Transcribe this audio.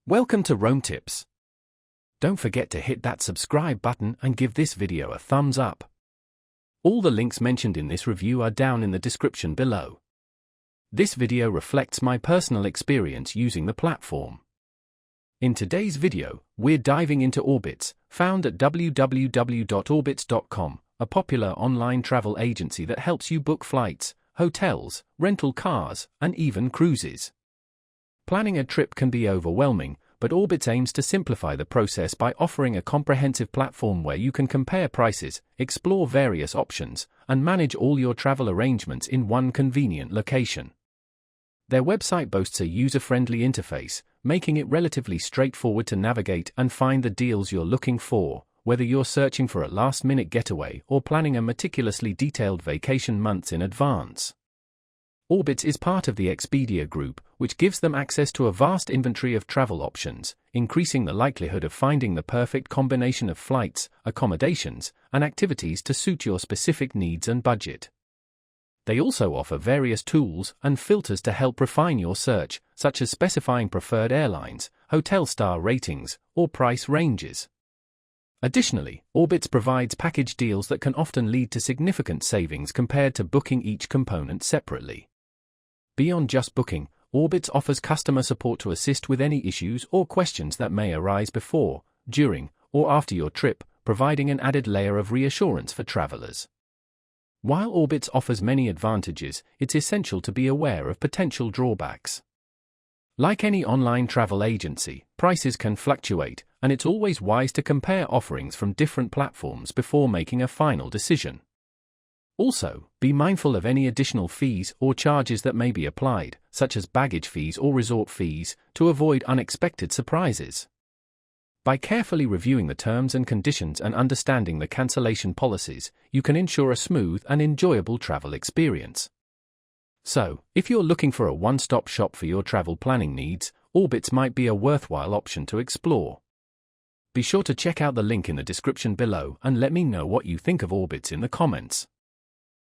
Welcome to Rome Tips. Don't forget to hit that subscribe button and give this video a thumbs up. All the links mentioned in this review are down in the description below. This video reflects my personal experience using the platform. In today's video, we're diving into Orbitz, found at www.orbitz.com, a popular online travel agency that helps you book flights, hotels, rental cars, and even cruises. Planning a trip can be overwhelming, but Orbitz aims to simplify the process by offering a comprehensive platform where you can compare prices, explore various options, and manage all your travel arrangements in one convenient location. Their website boasts a user-friendly interface, making it relatively straightforward to navigate and find the deals you're looking for, whether you're searching for a last-minute getaway or planning a meticulously detailed vacation months in advance. Orbitz is part of the Expedia Group, which gives them access to a vast inventory of travel options, increasing the likelihood of finding the perfect combination of flights, accommodations, and activities to suit your specific needs and budget. They also offer various tools and filters to help refine your search, such as specifying preferred airlines, hotel star ratings, or price ranges. Additionally, Orbitz provides package deals that can often lead to significant savings compared to booking each component separately. Beyond just booking, Orbitz offers customer support to assist with any issues or questions that may arise before, during, or after your trip, providing an added layer of reassurance for travelers. While Orbitz offers many advantages, it's essential to be aware of potential drawbacks. Like any online travel agency, prices can fluctuate, and it's always wise to compare offerings from different platforms before making a final decision. Also, be mindful of any additional fees or charges that may be applied, such as baggage fees or resort fees, to avoid unexpected surprises. By carefully reviewing the terms and conditions and understanding the cancellation policies, you can ensure a smooth and enjoyable travel experience. So, if you're looking for a one-stop shop for your travel planning needs, Orbitz might be a worthwhile option to explore. Be sure to check out the link in the description below and let me know what you think of Orbitz in the comments.